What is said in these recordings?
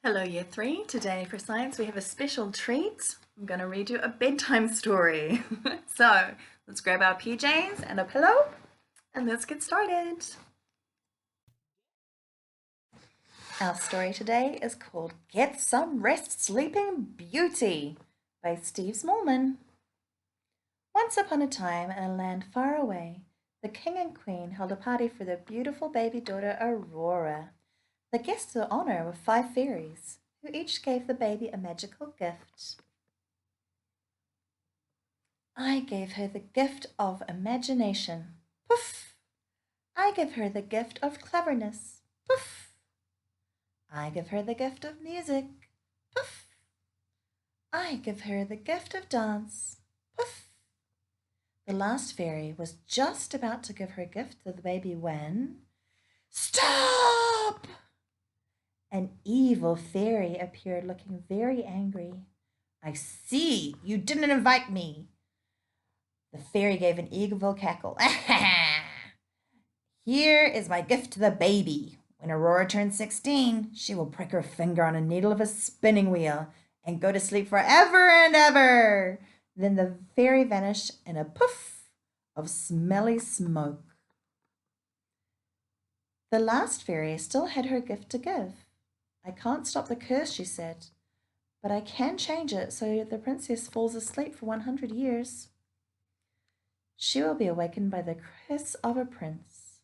Hello, Year 3. Today for science we have a special treat. I'm going to read you a bedtime story. So let's grab our PJs and a pillow and let's get started. Our story today is called Get Some Rest Sleeping Beauty by Steve Smallman. Once upon a time in a land far away, the king and queen held a party for their beautiful baby daughter Aurora. The guests of honor were 5 fairies, who each gave the baby a magical gift. I gave her the gift of imagination. Poof! I give her the gift of cleverness. Poof! I give her the gift of music. Poof! I give her the gift of dance. Poof! The last fairy was just about to give her gift to the baby when... Stop! An evil fairy appeared looking very angry. I see, you didn't invite me. The fairy gave an evil cackle. Here is my gift to the baby. When Aurora turns 16, she will prick her finger on a needle of a spinning wheel and go to sleep forever and ever. Then the fairy vanished in a poof of smelly smoke. The last fairy still had her gift to give. I can't stop the curse, she said, but I can change it so the princess falls asleep for 100 years. She will be awakened by the kiss of a prince.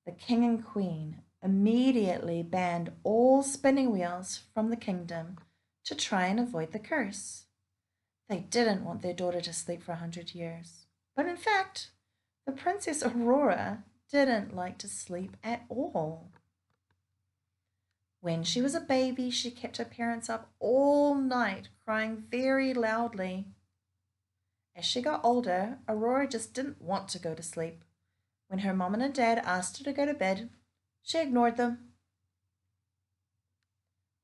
The king and queen immediately banned all spinning wheels from the kingdom to try and avoid the curse. They didn't want their daughter to sleep for 100 years. But in fact, the Princess Aurora didn't like to sleep at all. When she was a baby, she kept her parents up all night, crying very loudly. As she got older, Aurora just didn't want to go to sleep. When her mom and her dad asked her to go to bed, she ignored them.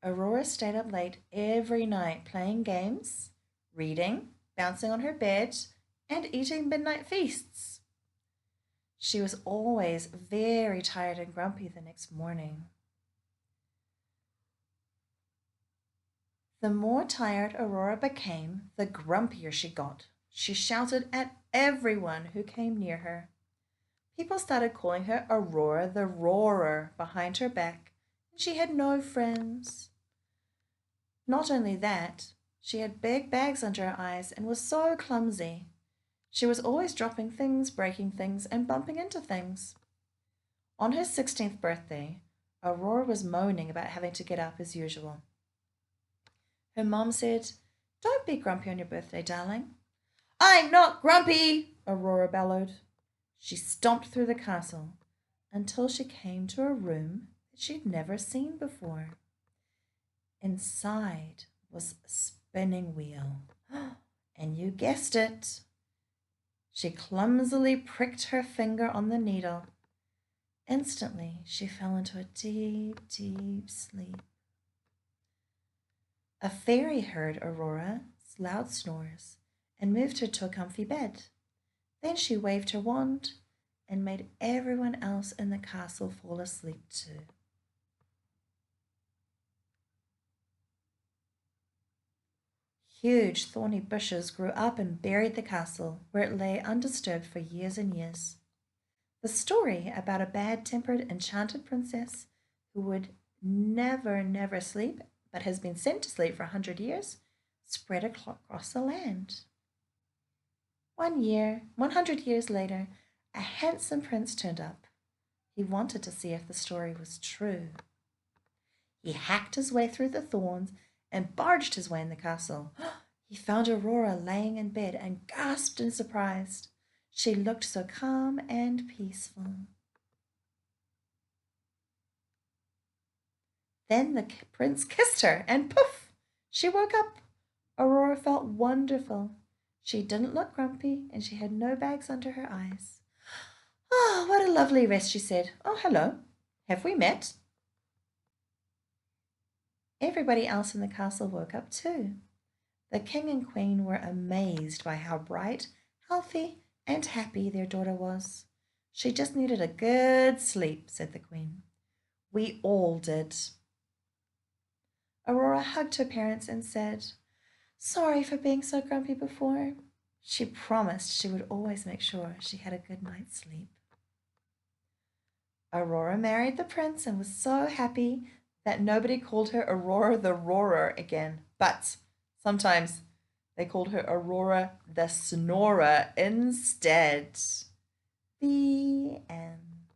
Aurora stayed up late every night playing games, reading, bouncing on her bed, and eating midnight feasts. She was always very tired and grumpy the next morning. The more tired Aurora became, the grumpier she got. She shouted at everyone who came near her. People started calling her Aurora the Roarer behind her back, and she had no friends. Not only that, she had big bags under her eyes and was so clumsy. She was always dropping things, breaking things, and bumping into things. On her 16th birthday, Aurora was moaning about having to get up as usual. Her mom said, "Don't be grumpy on your birthday, darling." "I'm not grumpy," Aurora bellowed. She stomped through the castle until she came to a room that she'd never seen before. Inside was a spinning wheel. And you guessed it. She clumsily pricked her finger on the needle. Instantly, she fell into a deep, deep sleep. A fairy heard Aurora's loud snores and moved her to a comfy bed. Then she waved her wand and made everyone else in the castle fall asleep too. Huge thorny bushes grew up and buried the castle, where it lay undisturbed for years and years. The story about a bad-tempered enchanted princess who would never sleep but has been sent to sleep for 100 years spread across the land. 100 years later, a handsome prince turned up. He wanted to see if the story was true. He hacked his way through the thorns and barged his way in the castle. He found Aurora laying in bed and gasped in surprise. She looked so calm and peaceful. Then the prince kissed her, and poof, she woke up. Aurora felt wonderful. She didn't look grumpy, and she had no bags under her eyes. "Oh, what a lovely rest," she said. "Oh, hello. Have we met?" Everybody else in the castle woke up too. The king and queen were amazed by how bright, healthy, and happy their daughter was. "She just needed a good sleep," said the queen. "We all did." Aurora hugged her parents and said, "Sorry for being so grumpy before." She promised she would always make sure she had a good night's sleep. Aurora married the prince and was so happy that nobody called her Aurora the Roarer again. But sometimes they called her Aurora the Snorer instead. The end.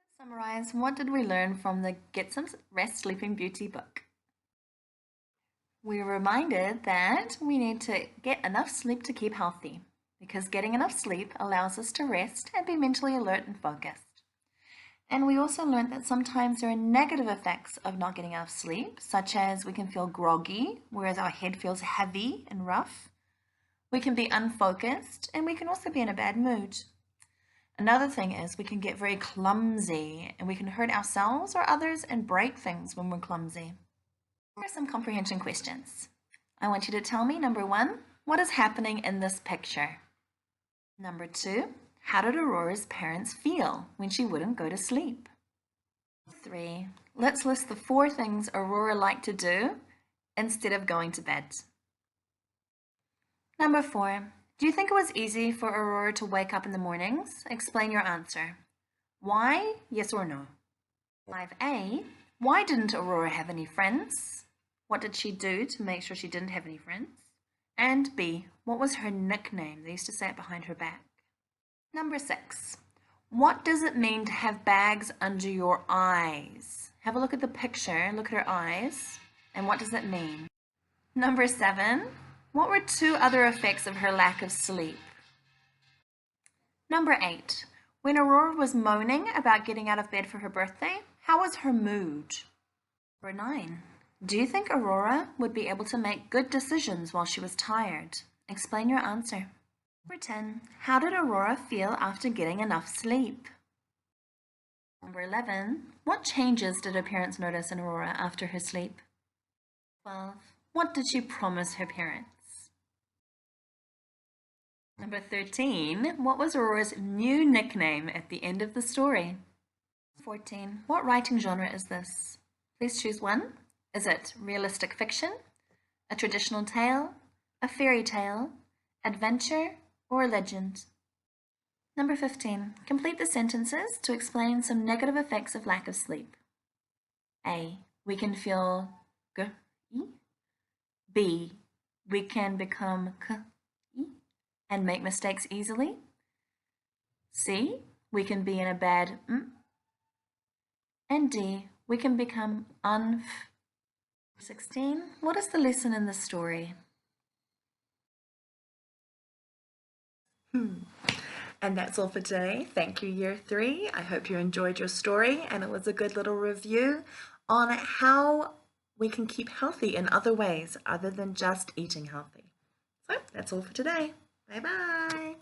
Let's summarize, what did we learn from the Get Some Rest Sleeping Beauty book? We were reminded that we need to get enough sleep to keep healthy, because getting enough sleep allows us to rest and be mentally alert and focused. And we also learned that sometimes there are negative effects of not getting enough sleep, such as we can feel groggy, whereas our head feels heavy and rough. We can be unfocused, and we can also be in a bad mood. Another thing is we can get very clumsy, and we can hurt ourselves or others and break things when we're clumsy. Here are some comprehension questions. I want you to tell me, number 1, what is happening in this picture? Number 2, how did Aurora's parents feel when she wouldn't go to sleep? 3, let's list the 4 things Aurora liked to do instead of going to bed. Number 4, do you think it was easy for Aurora to wake up in the mornings? Explain your answer. Why? Yes or no? 5A, why didn't Aurora have any friends? What did she do to make sure she didn't have any friends? And B, what was her nickname? They used to say it behind her back. Number 6, what does it mean to have bags under your eyes? Have a look at the picture, look at her eyes, and what does it mean? Number 7, what were 2 other effects of her lack of sleep? Number 8, when Aurora was moaning about getting out of bed for her birthday, how was her mood? Number 9, do you think Aurora would be able to make good decisions while she was tired? Explain your answer. Number 10, how did Aurora feel after getting enough sleep? Number 11, what changes did her parents notice in Aurora after her sleep? 12, what did she promise her parents? Number 13, what was Aurora's new nickname at the end of the story? 14, what writing genre is this? Please choose one. Is it realistic fiction, a traditional tale, a fairy tale, adventure, or a legend? Number 15, complete the sentences to explain some negative effects of lack of sleep. A, we can feel g. B, we can become k and make mistakes easily. C, we can be in a bad m. And D, we can become 16, what is the lesson in the story? And that's all for today. Thank you, Year 3. I hope you enjoyed your story, and it was a good little review on how we can keep healthy in other ways other than just eating healthy. So that's all for today. Bye-bye.